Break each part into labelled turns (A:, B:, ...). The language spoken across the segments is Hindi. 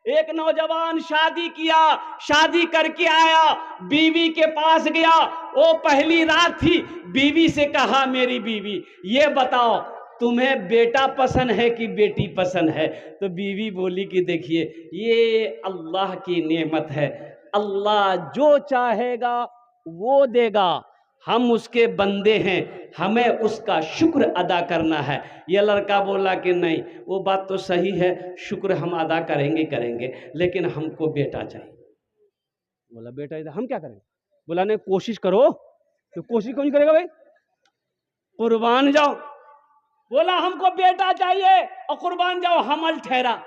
A: एक नौजवान शादी किया, शादी करके आया, बीवी के पास गया, वो पहली रात थी, बीवी से कहा, मेरी बीवी ये बताओ तुम्हें बेटा पसंद है कि बेटी पसंद है? तो बीवी बोली कि देखिए ये अल्लाह की नेमत है, अल्लाह जो चाहेगा वो देगा, हम उसके बंदे हैं, हमें उसका शुक्र अदा करना है। ये लड़का बोला कि नहीं, वो बात तो सही है, शुक्र हम अदा करेंगे, लेकिन हमको बेटा चाहिए। बोला बेटा हम क्या करेंगे? बोला नहीं, कोशिश करो। तो कोशिश कौन करेगा भाई? कुर्बान जाओ। बोला हमको बेटा चाहिए और कुर्बान जाओ, हमल ठहरा।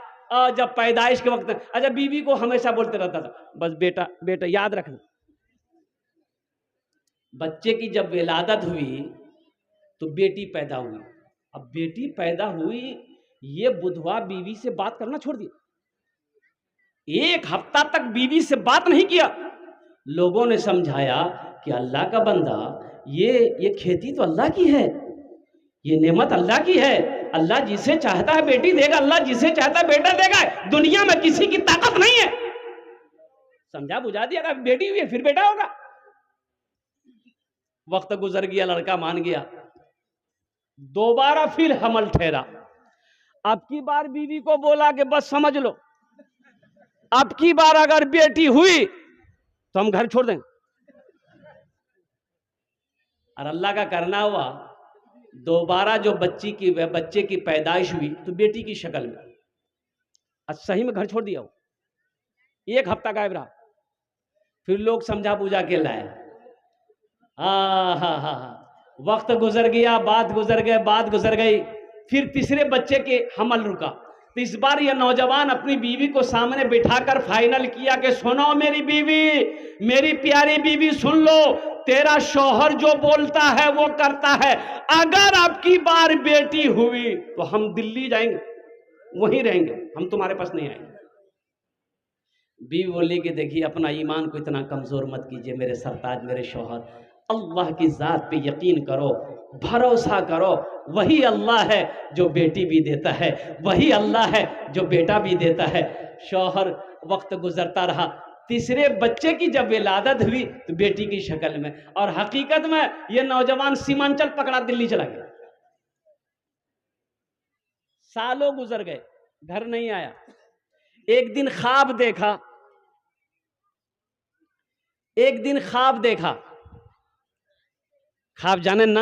A: जब पैदाइश के वक्त, अच्छा बीवी को हमेशा बोलते रहता था, बस बेटा बेटा याद रखना। बच्चे की जब विलादत हुई तो बेटी पैदा हुई। अब बेटी पैदा हुई, ये बुधवा बीवी से बात करना छोड़ दिया, 1 हफ्ता तक बीवी से बात नहीं किया। लोगों ने समझाया कि अल्लाह का बंदा, ये खेती तो अल्लाह की है, ये नेमत अल्लाह की है, अल्लाह जिसे चाहता है बेटी देगा, अल्लाह जिसे चाहता है बेटा देगा, दुनिया में किसी की ताकत नहीं है। समझा बुझा दिया, अगर बेटी हुई है फिर बेटा होगा। वक्त गुजर गया, लड़का मान गया, दोबारा फिर हमल ठहरा। अब की बार बीवी को बोला कि बस समझ लो, अब की बार अगर बेटी हुई तो हम घर छोड़ देंगे। और अल्लाह का करना हुआ, दोबारा जो बच्चे की पैदाइश हुई तो बेटी की शक्ल में, आज सही में घर छोड़ दिया। 1 हफ्ता गायब रहा, फिर लोग समझा बुझा के लाए। वक्त गुजर गया, बात गुजर गई, फिर तीसरे बच्चे के हमल रुका। तो इस बार यह नौजवान अपनी बीवी को सामने बिठाकर फाइनल किया कि सुनो मेरी बीवी, मेरी प्यारी बीवी सुन लो, तेरा शौहर जो बोलता है वो करता है, अगर आपकी बार बेटी हुई तो हम दिल्ली जाएंगे, वहीं रहेंगे, हम तुम्हारे पास नहीं आएंगे। बीवी बोली कि देखिए अपना ईमान को इतना कमजोर मत कीजिए मेरे सरताज, मेरे शौहर, अल्लाह की जात पे यकीन करो, भरोसा करो, वही अल्लाह है जो बेटी भी देता है, वही अल्लाह है जो बेटा भी देता है। शौहर वक्त गुजरता रहा, तीसरे बच्चे की जब विलादत हुई तो बेटी की शक्ल में, और हकीकत में यह नौजवान सीमांचल पकड़ा दिल्ली चला गया। सालों गुजर गए, घर नहीं आया। एक दिन ख्वाब देखा, ख्वाब जाने ना?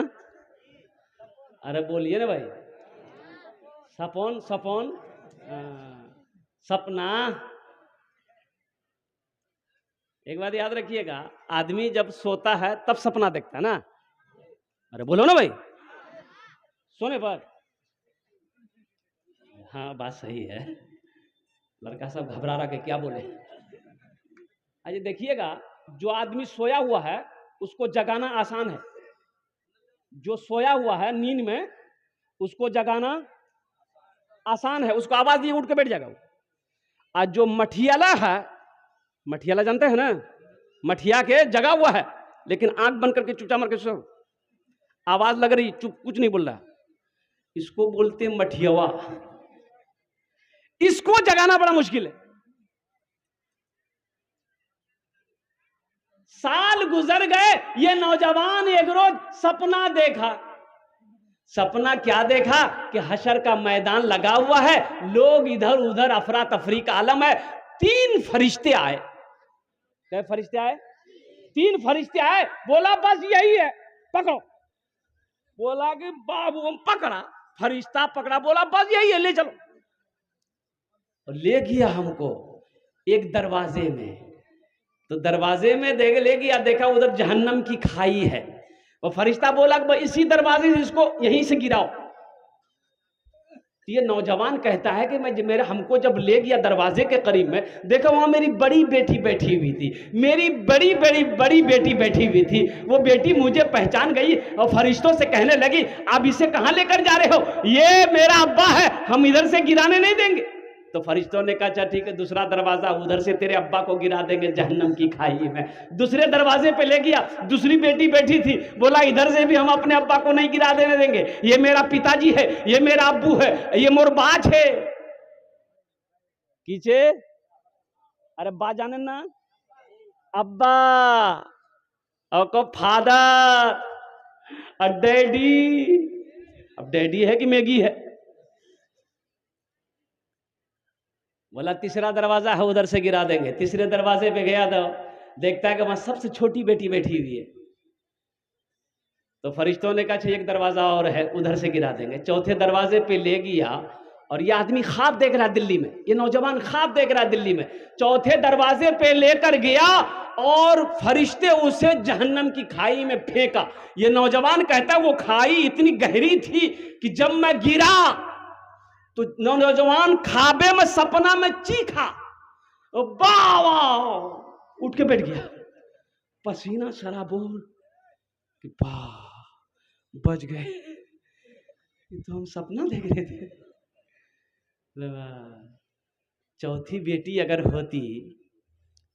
A: अरे बोलिए ना भाई, सपना। एक बात याद रखिएगा, आदमी जब सोता है तब सपना देखता है ना। अरे बोलो ना भाई, सोने पर। हाँ बात सही है, लड़का सब घबरा रहा कि क्या बोले। अरे देखिएगा, जो आदमी सोया हुआ है उसको जगाना आसान है, जो सोया हुआ है नींद में उसको जगाना आसान है, उसको आवाज दिए उठ के बैठ जाएगा। और जो मठियाला है, मठियाला जानते हैं ना, मठिया के जगा हुआ है लेकिन आंख बंद करके चुपचाप मार के सो, आवाज लग रही, चुप, कुछ नहीं बोल रहा, इसको बोलते मठियावा। इसको जगाना बड़ा मुश्किल है। साल गुजर गए, ये नौजवान एक रोज सपना देखा। सपना क्या देखा कि हशर का मैदान लगा हुआ है, लोग इधर उधर अफरा तफरी का आलम है। 3 फरिश्ते आए। क्या फरिश्ते आए? 3 फरिश्ते आए। बोला बस यही है, पकड़ो। बोला कि बाबू हम पकड़ा, फरिश्ता पकड़ा, बोला बस यही है, ले चलो। और ले गया हमको एक दरवाजे में, तो दरवाजे में ले गया, देखा उधर जहन्नम की खाई है। वो फरिश्ता बोला कि इसी दरवाजे से इसको यहीं से गिराओ। ये नौजवान कहता है कि हमको जब ले गया दरवाजे के करीब में, देखा वहां मेरी बड़ी बेटी बैठी हुई थी, मेरी बड़ी बेटी बैठी हुई थी। वो बेटी मुझे पहचान गई और फरिश्तों से कहने लगी, आप इसे कहां लेकर जा रहे हो? ये मेरा अब्बा है, हम इधर से गिराने नहीं देंगे। तो फरिश्तों ने कहा अच्छा ठीक है, दूसरा दरवाजा, उधर से तेरे अब्बा को गिरा देंगे जहन्नम की खाई में। दूसरे दरवाजे पे ले गया, दूसरी बेटी बैठी थी, बोला इधर से भी हम अपने अब्बा को नहीं गिरा देने देंगे, ये मेरा पिताजी है, ये मेरा अब्बू है, ये मोर बाच है। कीचे अरे बा जाने ना, अब्बा, और को फादर, और डैडी। अब डैडी है कि मैगी है? बोला तीसरा दरवाजा है, उधर से गिरा देंगे। तीसरे दरवाजे पे गया तो देखता है कि वहां सबसे छोटी बेटी बैठी हुई है। तो फरिश्तों ने कहा एक दरवाजा और है, उधर से गिरा देंगे। चौथे दरवाजे पे ले गया, और ये आदमी ख्वाब देख रहा है दिल्ली में, ये नौजवान ख्वाब देख रहा है दिल्ली में। चौथे दरवाजे पे लेकर गया और फरिश्ते उसे जहन्नम की खाई में फेंका। ये नौजवान कहता है वो खाई इतनी गहरी थी कि जब मैं गिरा तो नौजवान खाबे में सपना में चीखा, वाह वाह, उठ के बैठ गया, पसीना शराबोर कि वाह बच गए, ये तो हम सपना देख रहे थे। चौथी बेटी अगर होती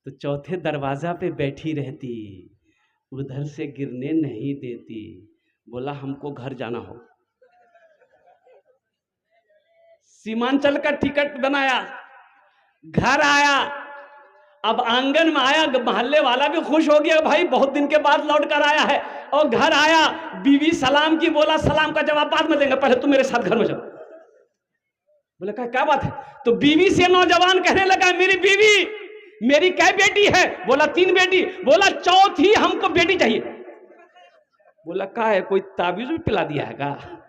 A: तो चौथे दरवाजा पे बैठी रहती, उधर से गिरने नहीं देती। बोला हमको घर जाना हो। सीमांचल का टिकट बनाया, घर आया। अब आंगन में आया, मोहल्ले वाला भी खुश हो गया, भाई बहुत दिन के बाद लौट कर आया है। और घर आया, बीवी सलाम की, बोला सलाम का जवाब बाद में देंगे, पहले तुम मेरे साथ घर में चलो। बोले क्या बात है? तो बीवी से नौजवान कहने लगा मेरी बीवी, मेरी क्या बेटी है? बोला 3 बेटी। बोला चौथी हमको बेटी चाहिए। बोला क्या है, कोई ताबीज भी पिला दिया है का?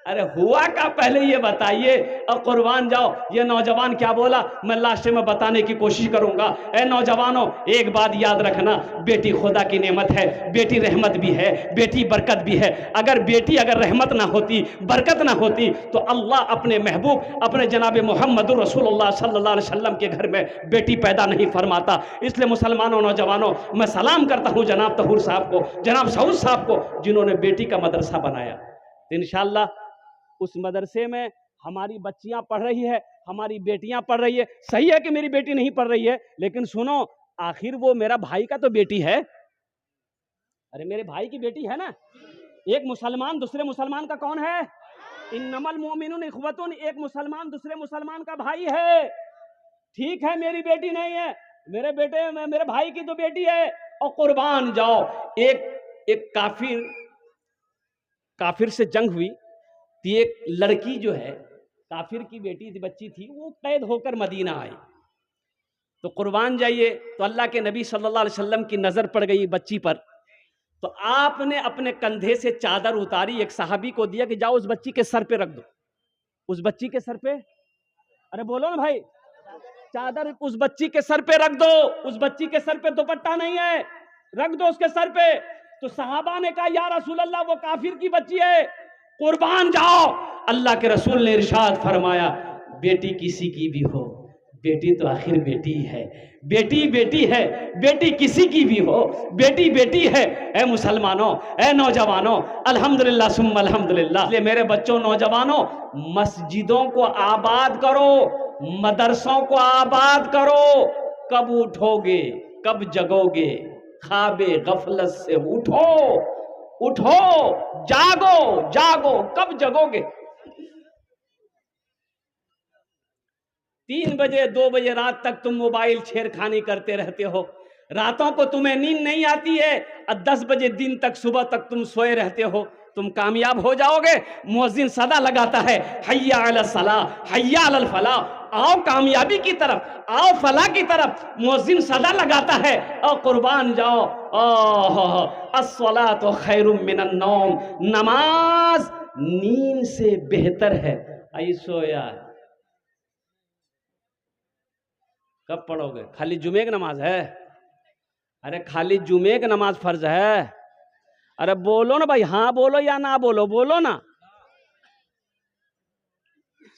A: अरे हुआ का पहले ये बताइए, और कुर्बान जाओ। ये नौजवान क्या बोला मैं लास्ट में बताने की कोशिश करूंगा। ए नौजवानों, एक बात याद रखना, बेटी खुदा की नेमत है, बेटी रहमत भी है, बेटी बरकत भी है। अगर बेटी अगर रहमत ना होती, बरकत ना होती, तो अल्लाह अपने महबूब अपने जनाब मोहम्मद रसूलुल्लाह सल्लल्लाहु अलैहि वसल्लम के घर में बेटी पैदा नहीं फरमाता। इसलिए मुसलमानों, नौजवानों, मैं सलाम करता हूँ जनाब तहूर साहब को, जनाब सऊद साहब को, जिन्होंने बेटी का मदरसा बनाया। इंशाअल्लाह उस मदरसे में हमारी बच्चियां पढ़ रही है, हमारी बेटियां पढ़ रही है। सही है कि मेरी बेटी नहीं पढ़ रही है, लेकिन सुनो, आखिर वो मेरा भाई का तो बेटी है। अरे मेरे भाई की बेटी है ना। एक मुसलमान दूसरे मुसलमान का कौन है? इन्नमल मोमिनून इख्वतुन, एक मुसलमान दूसरे मुसलमान का भाई है। ठीक है मेरी बेटी नहीं है, मेरे बेटे में मेरे भाई की तो बेटी है। और कुर्बान जाओ, एक काफिर से जंग हुई, तो एक लड़की जो है, काफिर की बेटी थी, बच्ची थी, वो कैद होकर मदीना आई। तो कुर्बान जाइए, तो अल्लाह के नबी सल्लल्लाहु अलैहि वसल्लम की नजर पड़ गई बच्ची पर। तो आपने अपने कंधे से चादर उतारी, एक सहाबी को दिया कि जाओ उस बच्ची के सर पे रख दो। उस बच्ची के सर पे, अरे बोलो ना भाई, चादर उस बच्ची के सर पे रख दो। उस बच्ची के सर पे दुपट्टा नहीं है, रख दो उसके सर पे। तो सहाबा ने कहा या रसूल अल्लाह, वो काफिर की बच्ची है। कुर्बान जाओ, अल्लाह के रसूल ने इरशाद फरमाया, बेटी किसी की भी हो, बेटी तो आखिर बेटी है। बेटी बेटी है, बेटी किसी की भी हो, बेटी बेटी है। ए मुसलमानों, ए नौजवानों, अल्हम्दुलिल्लाह सुम्मा अल्हम्दुलिल्लाह। इसलिए मेरे बच्चों, नौजवानों, मस्जिदों को आबाद करो, मदरसों को आबाद करो। कब उठोगे, कब जगोगे? ख्वाबे गफलत से उठो, उठो, जागो, जागो, कब जगोगे? 3 बजे 2 बजे रात तक तुम मोबाइल छेड़खानी करते रहते हो, रातों को तुम्हें नींद नहीं आती है, और 10 बजे दिन तक, सुबह तक तुम सोए रहते हो। तुम कामयाब हो जाओगे। मुअज्जिन सदा लगाता है, हय्या अला सलाह, हय्या अल फलाह, आओ कामयाबी की तरफ, आओ फलाह की तरफ। मुअज्जिन सदा लगाता है। और कुर्बान जाओ, अस्सलातु खैरुम मिनन नौम, नमाज नींद से बेहतर है। आई सोया, कब पढ़ोगे? खाली जुमे की नमाज है? अरे खाली जुमे की नमाज फर्ज है? अरे बोलो ना भाई, हाँ बोलो या ना बोलो, बोलो ना।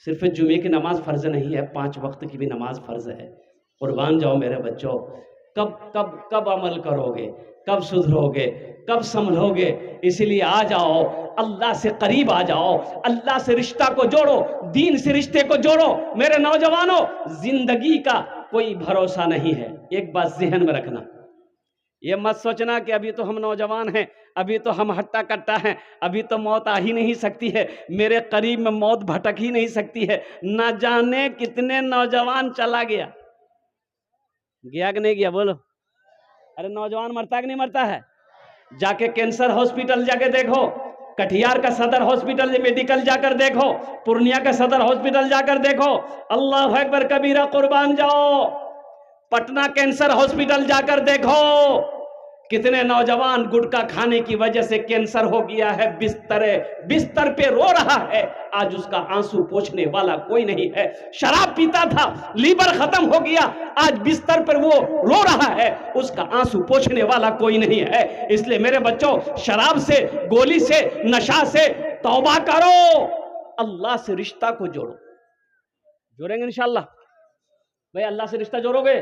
A: सिर्फ जुमे की नमाज फर्ज नहीं है, 5 वक्त की भी नमाज फर्ज है। कुर्बान जाओ मेरे बच्चों, कब कब कब अमल करोगे? कब सुधरोगे? कब संभलोगे? इसीलिए आ जाओ, अल्लाह से करीब आ जाओ, अल्लाह से रिश्ता को जोड़ो, दीन से रिश्ते को जोड़ो। मेरे नौजवानों, जिंदगी का कोई भरोसा नहीं है। एक बात ज़हन में रखना, ये मत सोचना कि अभी तो हम नौजवान हैं, अभी तो हम हट्टा कट्टा हैं, अभी तो मौत आ ही नहीं सकती है, मेरे करीब में मौत भटक ही नहीं सकती है। ना जाने कितने नौजवान चला गया, गया कि नहीं गया बोलो? अरे नौजवान मरता कि नहीं मरता है? जाके कैंसर हॉस्पिटल जाके देखो, कटिहार का सदर हॉस्पिटल मेडिकल जाकर देखो, पूर्णिया का सदर हॉस्पिटल जाकर देखो। अल्लाह अकबर कबीरा, कुर्बान जाओ। पटना कैंसर हॉस्पिटल जाकर देखो, कितने नौजवान गुटखा खाने की वजह से कैंसर हो गया है, बिस्तर पे रो रहा है, आज उसका आंसू पोंछने वाला कोई नहीं है। शराब पीता था, लीवर खत्म हो गया, आज बिस्तर पर वो रो रहा है, उसका आंसू पोंछने वाला कोई नहीं है। इसलिए मेरे बच्चों, शराब से, गोली से, नशा से तौबा करो, अल्लाह से रिश्ता को जोड़ो। जोड़ेंगे इंशाअल्लाह? भाई अल्लाह से रिश्ता जोड़ोगे?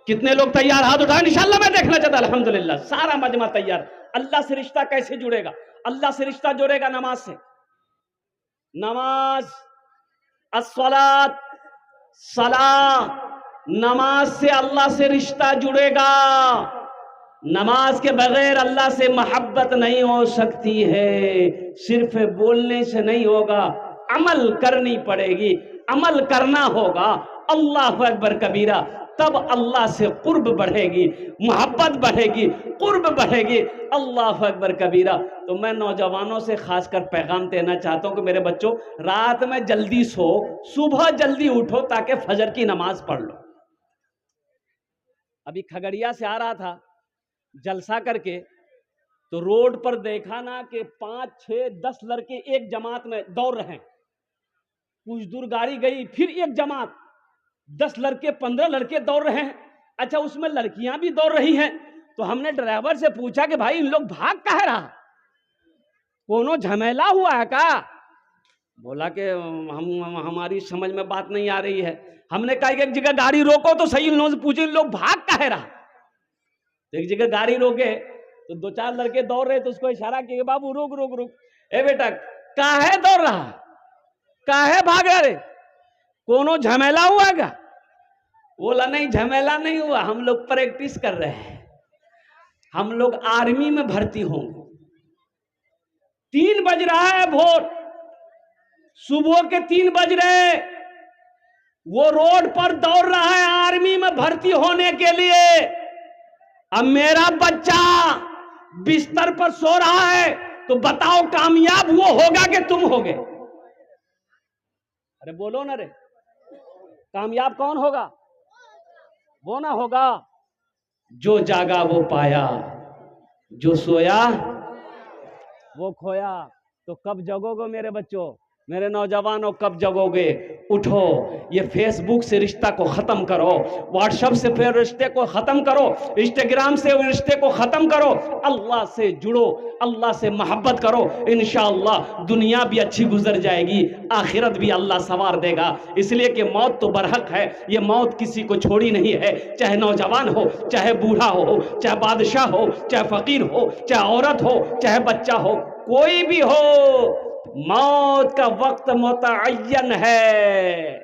A: कितने लोग तैयार? हाथ उठाएं, इंशाअल्लाह मैं देखना चाहता। अल्हम्दुलिल्लाह सारा मजमा तैयार। अल्लाह से रिश्ता कैसे जुड़ेगा? अल्लाह से रिश्ता जुड़ेगा नमाज से। नमाज, अस्सलात, सलाह, नमाज से अल्लाह से रिश्ता जुड़ेगा। नमाज के बगैर अल्लाह से मोहब्बत नहीं हो सकती है। सिर्फ बोलने से नहीं होगा, अमल करनी पड़ेगी, अमल करना होगा। अल्लाह अकबर कबीरा, तब अल्लाह से कुर्ब बढ़ेगी, मोहब्बत बढ़ेगी, कुर्ब बढ़ेगी। अल्लाह अकबर कबीरा। तो मैं नौजवानों से खासकर पैगाम देना चाहता हूं कि मेरे बच्चों, रात में जल्दी सो, सुबह जल्दी उठो ताकि फजर की नमाज पढ़ लो। अभी खगड़िया से आ रहा था जलसा करके, तो रोड पर देखा ना कि 5, 6, 10 लड़के एक जमात में दौड़ रहे हैं। कुछ दूर गाड़ी गई, फिर एक जमात, 10 लड़के, 15 लड़के दौड़ रहे हैं। अच्छा, उसमें लड़कियां भी दौड़ रही हैं। तो हमने ड्राइवर से पूछा कि भाई इन लोग भाग कह रहा, कोनो झमेला हुआ है का? बोला कि हमारी समझ में बात नहीं आ रही है। हमने कहा कि एक जगह गाड़ी रोको तो सही, इन लोगों से पूछे इन लोग भाग कह रहा। तो एक जगह गाड़ी रोके तो 2-4 लड़के दौड़ रहे, तो उसको इशारा किया, बाबू रुक रुक रुक, ए बेटा काहे दौड़ रहा, काहे भाग रहे, कोनो झमेला हुआ क्या? बोला नहीं, झमेला नहीं हुआ, हम लोग प्रैक्टिस कर रहे हैं, हम लोग आर्मी में भर्ती होंगे। 3 बज रहा है भोर, सुबह के 3 बज रहे, वो रोड पर दौड़ रहा है आर्मी में भर्ती होने के लिए। अब मेरा बच्चा बिस्तर पर सो रहा है, तो बताओ कामयाब वो होगा कि तुम होगे? अरे बोलो ना रे, कामयाब कौन होगा? वो ना होगा जो जागा वो पाया, जो सोया वो खोया। तो कब जगोगे मेरे बच्चों, मेरे नौजवानों, कब जगोगे? उठो, ये फेसबुक से रिश्ता को खत्म करो, व्हाट्सएप से फिर रिश्ते को खत्म करो, इंस्टाग्राम से रिश्ते को खत्म करो, अल्लाह से जुड़ो, अल्लाह से मोहब्बत करो। इंशाअल्लाह दुनिया भी अच्छी गुजर जाएगी, आखिरत भी अल्लाह संवार देगा। इसलिए कि मौत तो बरहक है, ये मौत किसी को छोड़ी नहीं है। चाहे नौजवान हो, चाहे बूढ़ा हो, चाहे बादशाह हो, चाहे फकीर हो, चाहे औरत हो, चाहे बच्चा हो, कोई भी हो, मौत का वक्त मुतअय्यन है।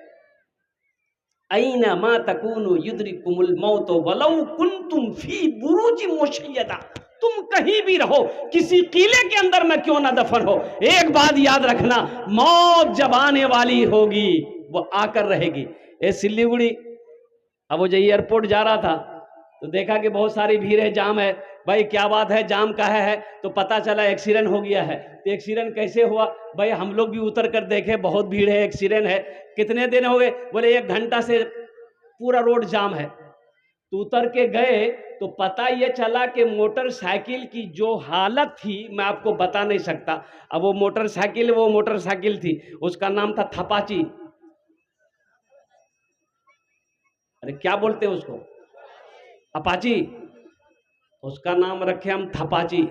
A: ऐना मा तकूनु युद्रिकुमुल मौत वलौ कुंतुम फी बुरूज मुशय्यदा। तुम कहीं भी रहो, किसी किले के अंदर में क्यों ना दफन हो, एक बात याद रखना, मौत जब आने वाली होगी वो आकर रहेगी। ए सिलीगुड़ी, अब वो जो एयरपोर्ट जा रहा था तो देखा कि बहुत सारी भीड़ है, जाम है। भाई क्या बात है, जाम का है? तो पता चला एक्सीडेंट हो गया है। तो एक्सीडेंट कैसे हुआ? भाई हम लोग भी उतर कर देखे, बहुत भीड़ है, एक्सीडेंट है। कितने दिन हो गए? बोले 1 घंटा से पूरा रोड जाम है। तो उतर के गए तो पता ये चला कि मोटरसाइकिल की जो हालत थी मैं आपको बता नहीं सकता। अब वो मोटरसाइकिल थी, उसका नाम था थपाची। अरे क्या बोलते हैं उसको, अपाची, उसका नाम रखे हम थपाची।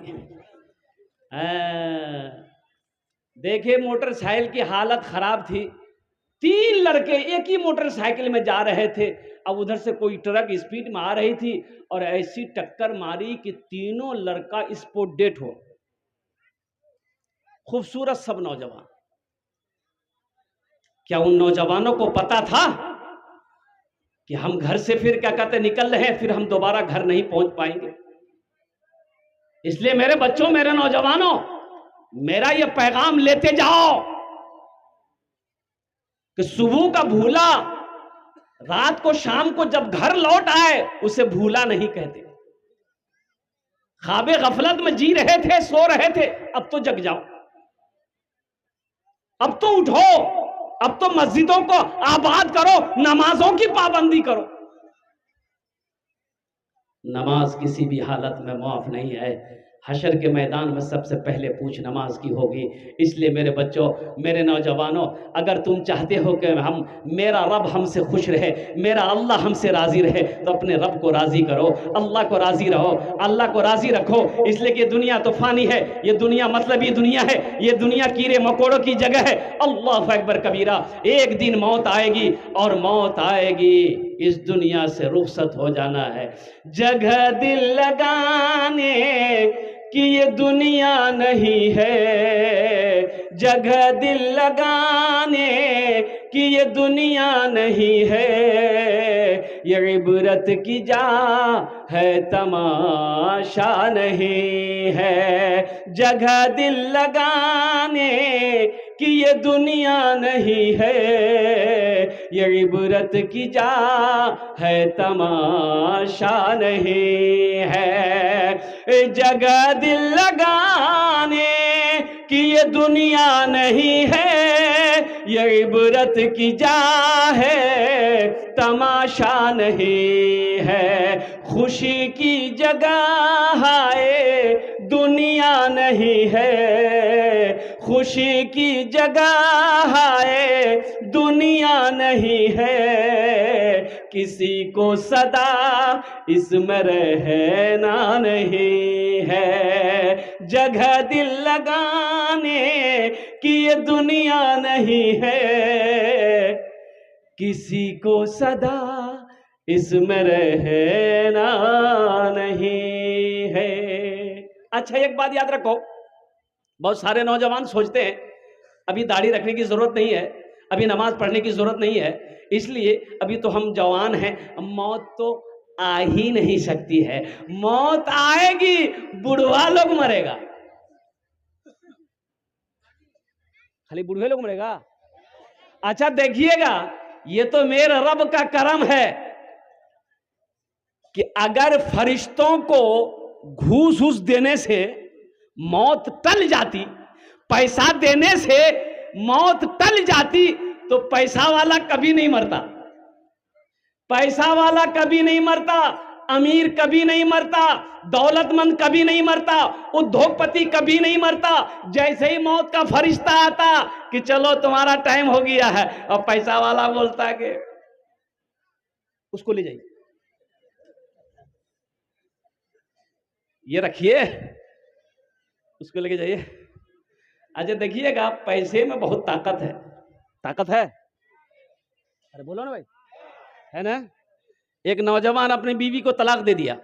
A: देखिए मोटरसाइकिल की हालत खराब थी। 3 लड़के एक ही मोटरसाइकिल में जा रहे थे। अब उधर से कोई ट्रक स्पीड में आ रही थी और ऐसी टक्कर मारी कि तीनों लड़का स्पॉट डेड हो। खूबसूरत सब नौजवान। क्या उन नौजवानों को पता था कि हम घर से फिर क्या कहते निकल रहे हैं, फिर हम दोबारा घर नहीं पहुंच पाएंगे? इसलिए मेरे बच्चों, मेरे नौजवानों, मेरा ये पैगाम लेते जाओ कि सुबह का भूला रात को शाम को जब घर लौट आए उसे भूला नहीं कहते। ख्वाबे गफलत में जी रहे थे, सो रहे थे, अब तो जग जाओ, अब तो उठो, अब तो मस्जिदों को आबाद करो, नमाजों की पाबंदी करो। नमाज किसी भी हालत में माफ नहीं है। हशर के मैदान में सबसे पहले पूछ नमाज की होगी। इसलिए मेरे बच्चों, मेरे नौजवानों, अगर तुम चाहते हो कि मेरा रब हमसे खुश रहे, मेरा अल्लाह हमसे राजी रहे, तो अपने रब को राजी करो, अल्लाह को राजी रहो, अल्लाह को राजी रखो। इसलिए कि दुनिया तो फानी है, ये दुनिया मतलब ये दुनिया है, ये दुनिया कीड़े मकोड़ों की जगह है। अल्लाह अकबर कबीरा। एक दिन मौत आएगी और मौत आएगी, इस दुनिया से रुखसत हो जाना है। जगह दिल लगाने कि ये दुनिया नहीं है, जगह दिल लगाने कि ये दुनिया नहीं है, ये इबरत की जा है तमाशा नहीं है। जगह दिल लगाने कि ये दुनिया नहीं है, ये इबरत की जा है तमाशा नहीं है। जगह दिल लगाने कि ये दुनिया नहीं है, ये इबरत की जा है तमाशा नहीं है। खुशी की जगह है दुनिया नहीं है, खुशी की जगह है दुनिया नहीं है। किसी को सदा इसमें रहना नहीं है। जगह दिल लगाने कि ये दुनिया नहीं है, किसी को सदा इसमें रहना नहीं है। अच्छा, एक बात याद रखो, बहुत सारे नौजवान सोचते हैं अभी दाढ़ी रखने की जरूरत नहीं है, अभी नमाज पढ़ने की जरूरत नहीं है, इसलिए अभी तो हम जवान हैं, मौत तो आ ही नहीं सकती है। मौत आएगी, बुढ़वा लोग मरेगा, खाली बुढ़वे लोग मरेगा। अच्छा देखिएगा, ये तो मेरे रब का करम है कि अगर फरिश्तों को घूस घूस देने से मौत टल जाती, पैसा देने से मौत टल जाती, तो पैसा वाला कभी नहीं मरता, पैसा वाला कभी नहीं मरता, अमीर कभी नहीं मरता, दौलतमंद कभी नहीं मरता, उद्योगपति कभी नहीं मरता। जैसे ही मौत का फरिश्ता आता कि चलो तुम्हारा टाइम हो गया है, और पैसा वाला बोलता है कि उसको ले जाइए, ये रखिए, उसको लेके जाइए। अच्छा देखिएगा, पैसे में बहुत ताकत है, ताकत है, अरे बोलो ना भाई, है ना। एक नौजवान अपनी बीवी को तलाक दे दिया,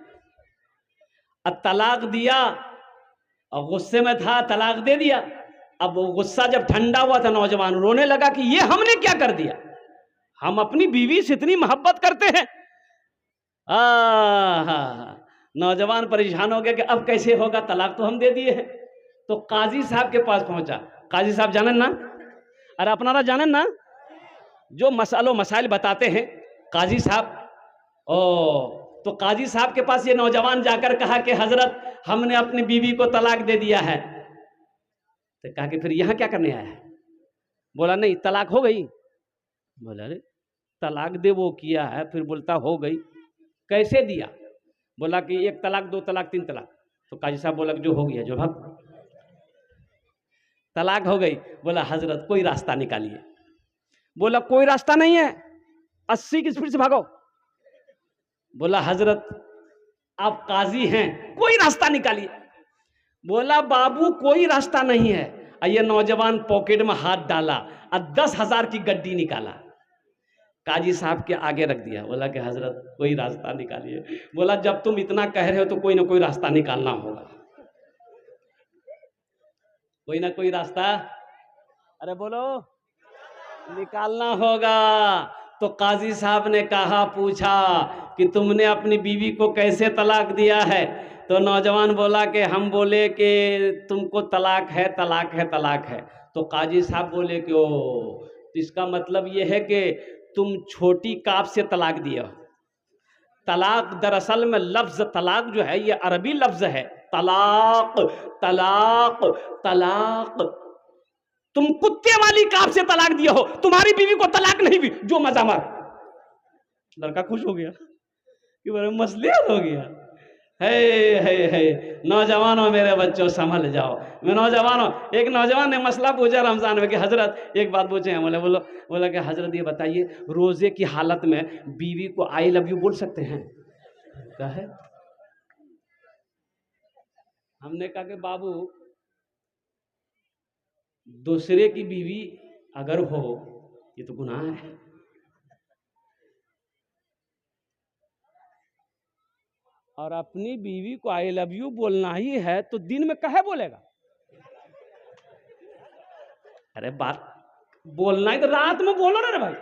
A: अब तलाक दिया और गुस्से में था, तलाक दे दिया। अब वो गुस्सा जब ठंडा हुआ था, नौजवान रोने लगा कि ये हमने क्या कर दिया, हम अपनी बीवी से इतनी मोहब्बत करते हैं। नौजवान परेशान हो गया कि अब कैसे होगा, तलाक तो हम दे दिए हैं। तो काजी साहब के पास पहुंचा। काजी साहब जानन ना, अरे अपनारा जानन ना, जो मसाइल बताते हैं काजी साहब। तो काजी साहब के पास ये नौजवान जाकर कहा कि हजरत, हमने अपनी बीवी को तलाक दे दिया है। तो कहा कि फिर यहां क्या करने आया है? बोला नहीं, तलाक हो गई। बोला अरे तलाक दे वो किया है, फिर बोलता हो गई, कैसे दिया? बोला कि 1 तलाक 2 तलाक 3 तलाक। तो काजी साहब बोला जो हो गया जो भग, तलाक हो गई। बोला हजरत कोई रास्ता निकालिए। बोला कोई रास्ता नहीं है, 80 की स्पीड से भागो। बोला हजरत आप काजी हैं, कोई रास्ता निकालिए। बोला बाबू कोई रास्ता नहीं है। ये नौजवान पॉकेट में हाथ डाला और 10,000 की गड्डी निकाला, काजी साहब के आगे रख दिया। बोला कि हजरत कोई रास्ता निकालिए। बोला जब तुम इतना कह रहे हो तो कोई ना कोई रास्ता निकालना होगा, कोई ना कोई रास्ता, अरे बोलो, निकालना होगा। तो काजी साहब ने कहा, पूछा कि तुमने अपनी बीवी को कैसे तलाक दिया है? तो नौजवान बोला कि हम बोले कि तुमको तलाक है, तलाक है, तलाक है। तो काजी साहब बोले कि ओ, तो इसका मतलब ये है कि तुम छोटी काफ से तलाक दिए हो। तलाक दरअसल में लफ्ज तलाक जो है ये अरबी लफ्ज है, तलाक तलाक तलाक। तुम कुत्ते वाली काफ से तलाक दिए हो, तुम्हारी बीवी को तलाक नहीं हुई। जो मजा मार, लड़का खुश हो गया कि मेरे मसले हल हो गया। है नौजवानों, मेरे बच्चों संभल जाओ। मैं नौजवानों, एक नौजवान ने मसला पूछा रमजान में कि हजरत एक बात पूछे हैं। बोला कि हजरत ये बताइए, रोजे की हालत में बीवी को आई लव यू बोल सकते हैं? क्या है? हमने कहा कि बाबू, दूसरे की बीवी अगर हो ये तो गुनाह है। और अपनी बीवी को आई लव यू बोलना ही है तो दिन में कहे बोलेगा? अरे बात बोलना है तो रात में बोलो ना रे भाई।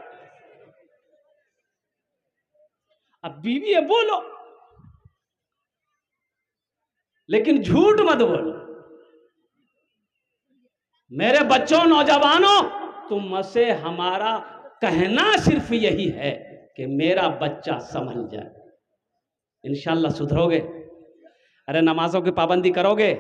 A: अब बीवी है बोलो, लेकिन झूठ मत बोलो। मेरे बच्चों, नौजवानों, तुम से हमारा कहना सिर्फ यही है कि मेरा बच्चा संभल जाए। इंशाल्लाह सुधरोगे। अरे नमाजों की पाबंदी करोगे?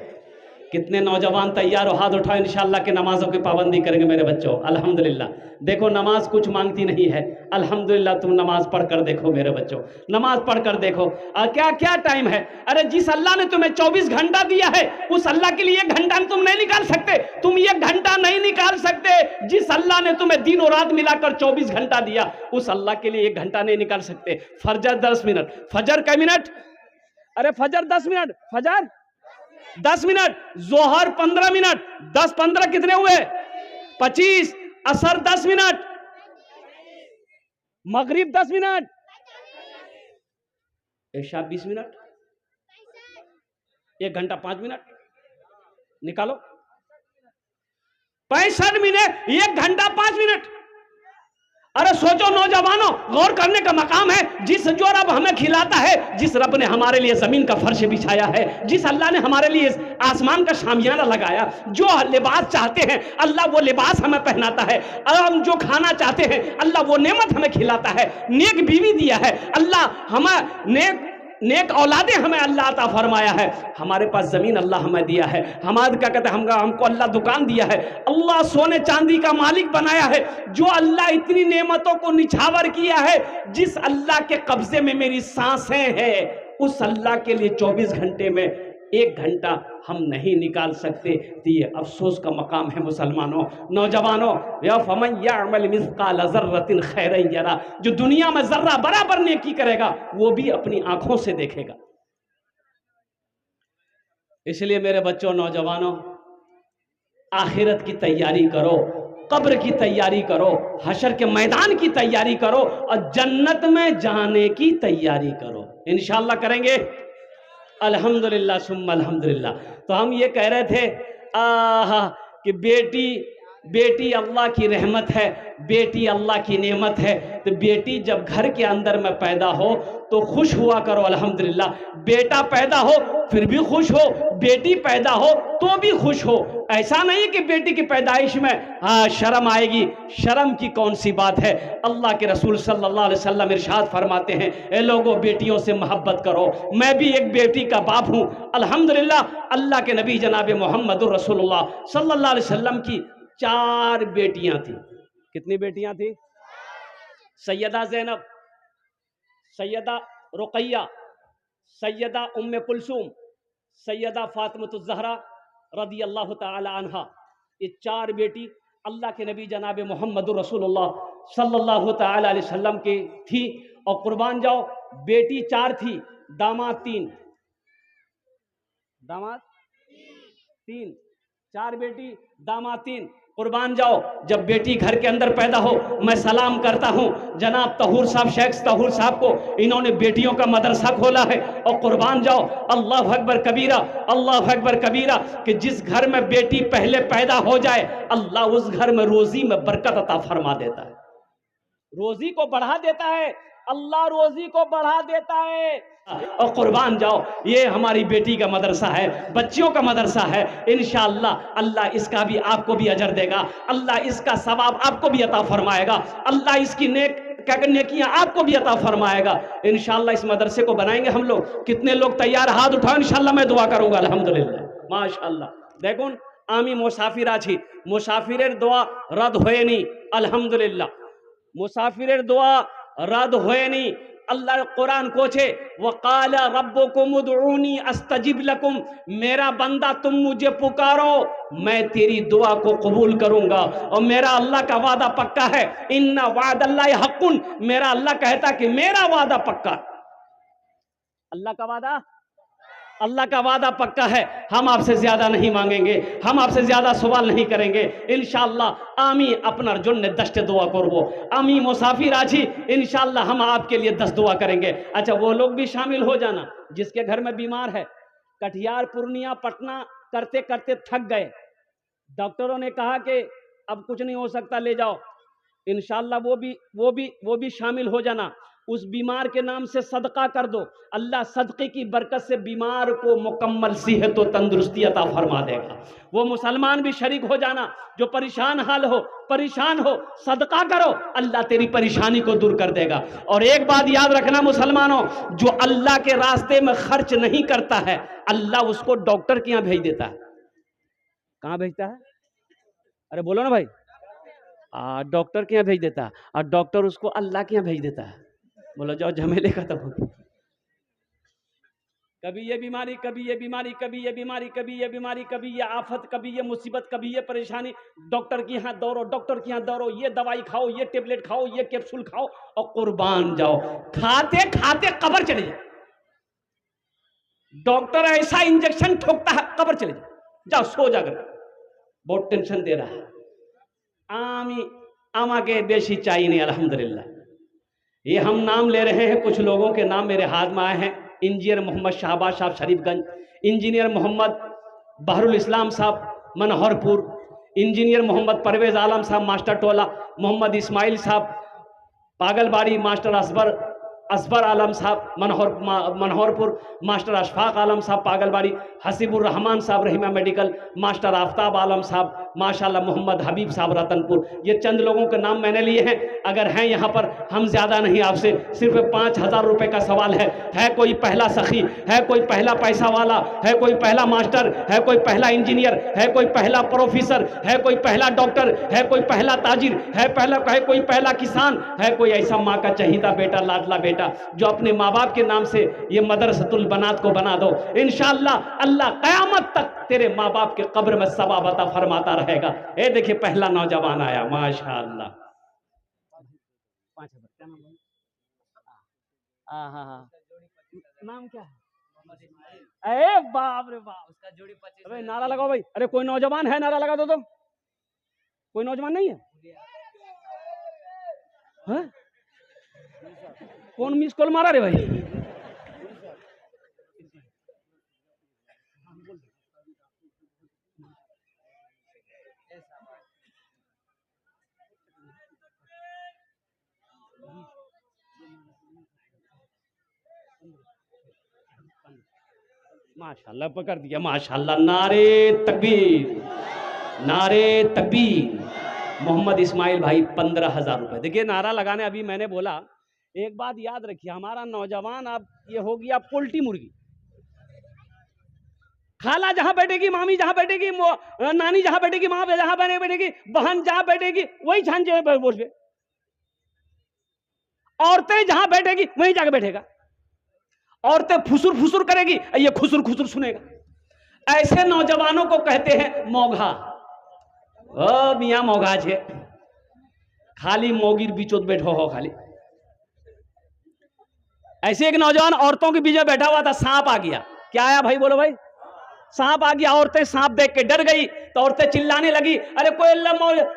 A: कितने नौजवान तैयार हो? हाथ उठाओ। इंशाल्लाह के नमाजों की पाबंदी करेंगे मेरे बच्चों। अल्हम्दुलिल्लाह। देखो नमाज कुछ मांगती नहीं है। अल्हम्दुलिल्लाह तुम नमाज पढ़ कर देखो मेरे बच्चों, नमाज पढ़ कर देखो। क्या क्या टाइम है? अरे जिस अल्लाह ने तुम्हें 24 घंटा दिया है उस अल्लाह के लिए 1 घंटा तुम नहीं निकाल सकते। तुम 1 घंटा नहीं निकाल सकते। जिस अल्लाह ने तुम्हें दिन और रात मिलाकर 24 घंटा दिया उस अल्लाह के लिए 1 घंटा नहीं निकाल सकते। फजर 10 मिनट, फजर कै मिनट? अरे फजर 10 मिनट, फजर 10 मिनट, जोहर 15 मिनट, 10 15 कितने हुए? 25। असर 10 मिनट, मगरिब 10 मिनट, इशा 20 मिनट, 1 घंटा 5 मिनट निकालो। 65 मिनट, 1 घंटा 5 मिनट। अरे सोचो नौजवानों, गौर करने का मकाम है। जो रब हमें खिलाता है, जिस रब ने हमारे लिए जमीन का फर्श बिछाया है, जिस अल्लाह ने हमारे लिए आसमान का शामियाना लगाया, जो लिबास चाहते हैं अल्लाह वो लिबास हमें पहनाता है, और हम जो खाना चाहते हैं अल्लाह वो नेमत हमें खिलाता है। नेक बीवी दिया है अल्लाह, हमें नेक औलादे हमें अल्लाह अता फरमाया है। हमारे पास जमीन अल्लाह हमें दिया है। हमारे क्या कहते हैं, हमको अल्लाह दुकान दिया है। अल्लाह सोने चांदी का मालिक बनाया है। जो अल्लाह इतनी नेमतों को निछावर किया है, जिस अल्लाह के कब्जे में मेरी सांसें हैं, उस अल्लाह के लिए 24 घंटे में 1 घंटा हम नहीं निकाल सकते। तो ये अफसोस का मकाम है मुसलमानों, नौजवानों। या फमन यअमल मिस्काल ज़र्रतिन खैरन यरा, जो दुनिया में जर्रा बराबर नेकी करेगा वो भी अपनी आंखों से देखेगा। इसलिए मेरे बच्चों, नौजवानों, आखिरत की तैयारी करो, कब्र की तैयारी करो, हशर के मैदान की तैयारी करो, और जन्नत में जाने की तैयारी करो। इंशाअल्लाह करेंगे। अल्हम्दुलिल्लाह सुम्मा अल्हम्दुलिल्लाह। तो हम ये कह रहे थे कि बेटी अल्लाह की रहमत है, बेटी अल्लाह की नेमत है। तो बेटी जब घर के अंदर में पैदा हो तो खुश हुआ करो अल्हम्दुलिल्लाह। बेटा पैदा हो फिर भी खुश हो, बेटी पैदा हो तो भी खुश हो। ऐसा नहीं कि बेटी की पैदाइश में शर्म आएगी। शर्म की कौन सी बात है? अल्लाह के रसूल सल्लल्लाहु अलैहि वसल्लम इरशाद फरमाते हैं, ए लोगों, बेटियों से मोहब्बत करो। मैं भी एक बेटी का बाप हूँ अल्हम्दुलिल्लाह। अल्लाह के नबी जनाब मोहम्मद रसूलुल्लाह सल्लल्लाहु अलैहि वसल्लम की 4 बेटियां थी। कितनी बेटियां थी? सैयदा ज़ैनब, सैयदा रुक़ैया, सैयदा उम्मे कुलसूम, सैयदा फातिमतुज़ ज़हरा रदी अल्लाह ताला अन्हा। ये 4 बेटी अल्लाह के नबी जनाब मोहम्मद रसूलुल्लाह सल्लल्लाहु ताला अलैहि वसल्लम की थी। और कुर्बान जाओ, बेटी 4 थी, दामाद 3, दामाद 3, 4 बेटी दामाद 3। कुर्बान जाओ, जब बेटी घर के अंदर पैदा हो, मैं सलाम करता हूं जनाब तहूर साहब, शेख तहूर साहब को। इन्होंने बेटियों का मदरसा खोला है। और कुर्बान जाओ, अल्लाह अकबर कबीरा, अल्लाह अकबर कबीरा, कि जिस घर में बेटी पहले पैदा हो जाए अल्लाह उस घर में रोजी में बरकत अता फरमा देता है, रोजी को बढ़ा देता है। अल्लाह रोजी को बढ़ा देता है। और कुर्बान जाओ, ये हमारी बेटी का मदरसा है, बच्चियों का मदरसा है। इंशाअल्लाह अल्लाह इसका भी आपको भी अजर देगा, अल्लाह इसका सवाब आपको भी अता फरमाएगा, अल्लाह इसकी क्या कहते नेकियां आपको भी अता फरमाएगा। इंशाअल्लाह इस मदरसे को बनाएंगे हम लोग। कितने लोग तैयार, हाथ उठाओ, इंशाअल्लाह मैं दुआ करूंगा। अल्हम्दुलिल्लाह, माशाअल्लाह। देखो आमी मुसाफिर आछी, मुसाफिरेर दोआ रद्द होयনি, अल्हम्दुलिल्लाह। मुसाफिरेर दोआ रद्द होयনি। अल्लाह कुरान कोचे वक़ाल रब्बुकुम उदऊनी अस्तजिब लकुम, मेरा बंदा तुम मुझे पुकारो मैं तेरी दुआ को कबूल करूंगा। और मेरा अल्लाह का वादा पक्का है, इन्ना वादल्लाहि हक़्क़ुन, मेरा अल्लाह कहता कि मेरा वादा पक्का। अल्लाह का वादा पक्का है। हम आपसे ज्यादा नहीं मांगेंगे, हम आपसे ज्यादा सवाल नहीं करेंगे इंशाअल्लाह। आमी अपना जन्ने दस्ट दुआ करबो, आमी मुसाफिर आजी इंशाअल्लाह हम आपके लिए 10 दुआ करेंगे। अच्छा वो लोग भी शामिल हो जाना जिसके घर में बीमार है। कटिहार, पूर्णिया, पटना करते करते थक गए, डॉक्टरों ने कहा कि अब कुछ नहीं हो सकता, ले जाओ। इंशाअल्लाह वो भी शामिल हो जाना। उस बीमार के नाम से सदका कर दो, अल्लाह सदक़े की बरकत से बीमार को मुकम्मल सेहत और तंदुरुस्ती अता फरमा देगा। वो मुसलमान भी शरीक हो जाना जो परेशान हो, सदका करो, अल्लाह तेरी परेशानी को दूर कर देगा। और एक बात याद रखना मुसलमानों, जो अल्लाह के रास्ते में खर्च नहीं करता है अल्लाह उसको डॉक्टर के यहाँ भेज देता है। कहाँ भेजता है? अरे बोलो ना भाई। डॉक्टर के यहाँ भेज देता है, और डॉक्टर उसको अल्लाह के यहाँ भेज देता है। बोलो जाओ झमेले खत्म हो गए। कभी ये बीमारी, कभी ये बीमारी, कभी ये बीमारी, कभी ये बीमारी, कभी ये आफत, कभी ये मुसीबत, कभी ये परेशानी। डॉक्टर के यहाँ दौड़ो, डॉक्टर के यहाँ दौड़ो, ये दवाई खाओ, ये टेबलेट खाओ, ये कैप्सूल खाओ, और कुर्बान जाओ। खाते खाते कब्र चले जाओ। डॉक्टर ऐसा इंजेक्शन ठोकता है, कब्र चले जाओ, जाओ सो जाकर, बहुत टेंशन दे रहा है। आमा के बेशी चाहिए नहीं, अल्हम्दुलिल्लाह। ये हम नाम ले रहे हैं, कुछ लोगों के नाम मेरे हाथ में आए हैं। इंजीनियर मोहम्मद शाहबाज साहब शरीफगंज, इंजीनियर मोहम्मद बहरुल इस्लाम साहब मनोहरपुर, इंजीनियर मोहम्मद परवेज आलम साहब मास्टर टोला, मोहम्मद इस्माइल साहब पागलबाड़ी, मास्टर असबर आलम साहब मनोहरपुर, मास्टर अशफाक आलम साहब पागलबाड़ी, हसीबुर रहमान साहब रहीमा मेडिकल, मास्टर आफ्ताब आलम साहब माशाल्लाह, मोहम्मद हबीब साहब रतनपुर। ये चंद लोगों के नाम मैंने लिए हैं। अगर हैं यहाँ पर, हम ज़्यादा नहीं, आपसे सिर्फ 5,000 रुपये का सवाल है कोई पहला सखी, है कोई पहला पैसा वाला, है कोई पहला मास्टर, है कोई पहला इंजीनियर, है कोई पहला प्रोफेसर, है कोई पहला डॉक्टर, है कोई पहला ताजिर, है कोई पहला किसान, है कोई ऐसा माँ का चहीता बेटा, लाडला बेटा जो अपने माँ बाप के नाम से ये मदरसतुल बनात को बना दो। इंशाअल्लाह अल्लाह क़यामत तक तेरे माँ बाप के कब्र में सवाब अता फरमाता रहेगा। ये देखिए पहला नौजवान आया, माशाअल्लाह। नाम क्या है? अरे बाप रे बाप, उसका जोड़ी 25। अरे नारा लगाओ भाई। अरे कोई नौजवान है, नारा लगा दो। तो कोई नौजवान नहीं है? हाँ? कौन मिस कॉल मारा रे भाई? माशाल्लाह पकड़ दिया, माशाल्लाह। नारे तकबीर, नारे तकबीर। मोहम्मद इस्माइल भाई 15,000 रुपए। देखिए नारा लगाने, अभी मैंने बोला, एक बात याद रखिए, हमारा नौजवान अब ये हो गया पोल्ट्री मुर्गी। खाला जहां बैठेगी, मामी जहां बैठेगी, नानी जहां बैठेगी, माँ जहां बैठेगी, बहन जहां बैठेगी वही झांझे पे बोल। औरतें जहां बैठेगी वहीं जाके बैठेगा। औरतें फुसुर फुसुर करेगी, ये खुसुर खुसुर सुनेगा। ऐसे नौजवानों को कहते हैं मौघा। ओ मियाँ मौघा छे, खाली मोगिर बीचोत बैठो हो खाली। ऐसे एक नौजवान औरतों के बीच में बैठा हुआ था, सांप आ गया। क्या आया भाई? बोलो भाई। सांप आ गया। औरतें सांप देख के डर गई, तो औरतें चिल्लाने लगी, अरे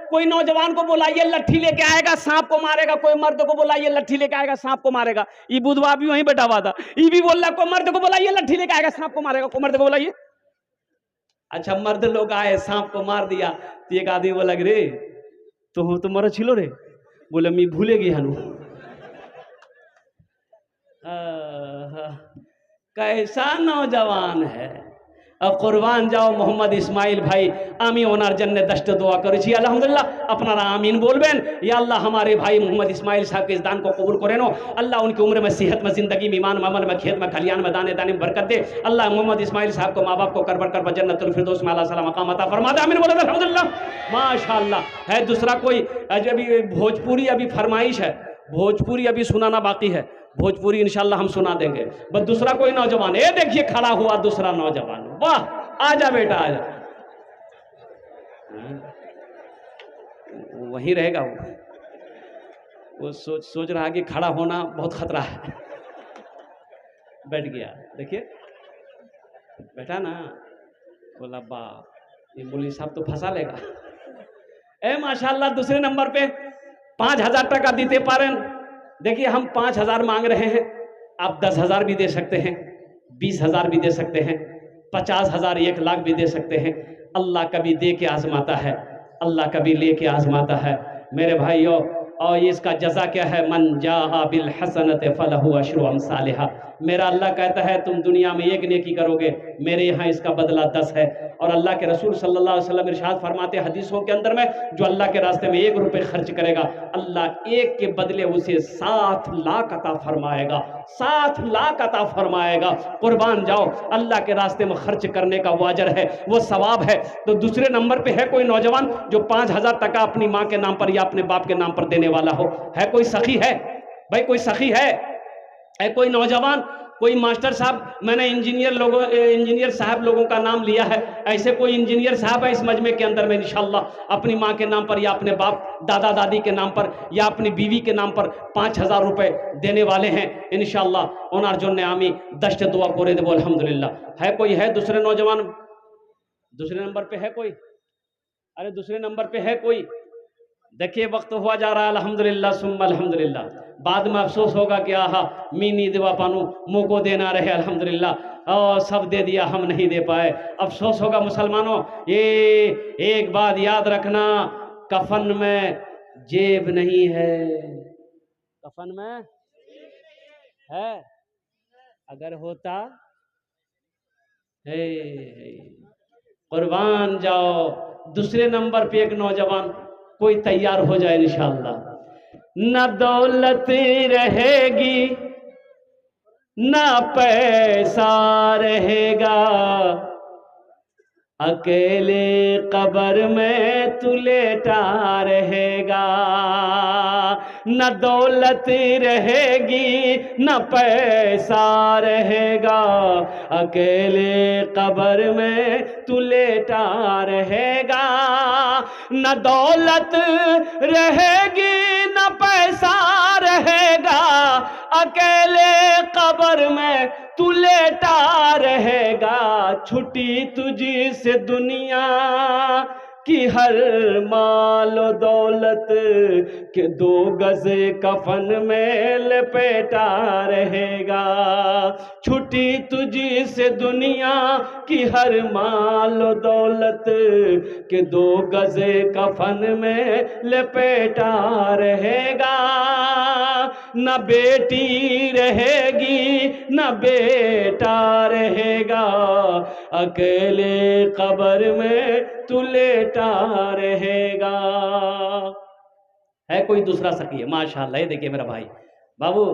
A: कोई नौजवान को बुलाइए, लट्ठी लेके आएगा, सांप को मारेगा। कोई मर्द को बुलाइए, लट्ठी लेके आएगा, सांप को मारेगा। ये बुधवा भी वहीं बैठा हुआ था, ये भी बोल रहा, कोई मर्द को बुलाइए, लट्ठी लेके आएगा, सांप को मारेगा। कोई मर्द को बुलाइए। अच्छा मर्द लोग आए, सांप को मार दिया। तो एक आदमी बोला, रे तो मर छिलो रे। बोले मैं भूले गई हनु। कैसा नौजवान है, কুরবান যাও মোহাম্মদ ইসমাইল ভাই, আমি ওনার জন্য 10টা দোয়া করেছি আলহামদুলিল্লাহ। আপনারা आमीन बोलबेन। या अल्लाह हमारे भाई मोहम्मद इस्माइल साहब के इस दान को कबूल करें नो। अल्लाह उनकी उम्र में, सेहत में, जिंदगी में, ईमान, अमल में, खेत में, खलियान में, दाने दाने में बरकत दे। अल्लाह मोहम्मद इस्माइल साहब को, माँ बाप को करबर कर जन्नतुल फिरदौस में आला सलाम मकाम अता फरमा दे। आमीन बोले अल्हम्दुलिल्लाह माशाअल्लाह। है दूसरा कोई अभी भोजपुरी अभी फरमाइश है, भोजपुरी अभी सुनाना बाकी है, भोजपुरी इंशाल्लाह हम सुना देंगे। बस दूसरा कोई नौजवान, ये देखिए खड़ा हुआ दूसरा नौजवान, वाह आजा बेटा आजा। वहीं रहेगा वो सोच रहा कि खड़ा होना बहुत खतरा है, बैठ गया। देखिए बैठा ना, बोला बाप ये मौलवी साहब तो फंसा लेगा। ए माशाल्लाह दूसरे नंबर पे 5000 टका दीते पारें। देखिए हम 5000 मांग रहे हैं, आप 10,000 भी दे सकते हैं, 20,000 भी दे सकते हैं, 50,000, 1 लाख भी दे सकते हैं। अल्लाह कभी दे के आजमाता है, अल्लाह कभी ले के आजमाता है मेरे भाइयों। और इसका जज़ा क्या है, मन जाआ बिल हसनत फलहु अशरु अमसालिहा। मेरा अल्लाह कहता है तुम दुनिया में 1 नेकी करोगे, मेरे यहाँ इसका बदला 10 है। और अल्लाह के रसूल सल्लल्लाहु अलैहि वसल्लम इरशाद फरमाते हदीसों के अंदर में, जो अल्लाह के रास्ते में 1 रुपये खर्च करेगा, अल्लाह 1 के बदले उसे 7 लाख अता फरमाएगा, 7 लाख अता फरमाएगा। कुर्बान जाओ, अल्लाह के रास्ते में खर्च करने का वो अजर है, वो सवाब है। तो दूसरे नंबर पे है कोई नौजवान जो 5000 टका अपनी माँ के नाम पर या अपने बाप के नाम पर देने वाला हो? है कोई सखी? है भाई कोई सखी है कोई नौजवान, कोई मास्टर साहब? मैंने इंजीनियर साहब लोगों का नाम लिया है, ऐसे कोई इंजीनियर साहब है इस मजमे के अंदर में इंशाअल्लाह अपनी माँ के नाम पर या अपने बाप दादा दादी के नाम पर या अपनी बीवी के नाम पर 5000 रुपए देने वाले हैं इंशाअल्लाह। ओनार जोन्ने आमी 10 दुआ करे देबो अल्हम्दुलिल्लाह। है कोई? है दूसरे नौजवान? दूसरे नंबर पे है कोई? अरे दूसरे नंबर पे है कोई? देखिए वक्त हुआ जा रहा है अल्हम्दुलिल्लाह सुम्मा अल्हम्दुलिल्लाह। बाद में अफसोस होगा कि आहा मीनी देवा पानू मुँह को देना रहे अल्हम्दुलिल्लाह और सब दे दिया हम नहीं दे पाए। अफसोस होगा मुसलमानों। ये एक बात याद रखना, कफन में जेब नहीं है, कफन में है, अगर होता है। कुर्बान जाओ। दूसरे नंबर पे एक नौजवान कोई तैयार हो जाए इंशाअल्लाह। न दौलत रहेगी न पैसा रहेगा, अकेले कब्र में तू लेटा रहेगा। न दौलत रहेगी न पैसा रहेगा, अकेले कब्र में तू लेटा रहेगा। न दौलत रहेगी न पैसा रहेगा, अकेले कब्र में तू लेटा रहेगा। छुट्टी तुझी से दुनिया कि हर माल दौलत के 2 गज कफन में लपेटा रहेगा। छुट्टी तुझी से दुनिया की हर माल दौलत के 2 गज कफन में लपेटा रहेगा। न बेटी रहेगी न बेटा रहेगा, अकेले कब्र में तू लेटा रहेगा। है कोई दूसरा सखी? है माशाअल्लाह। ये देखिए मेरा भाई बाबू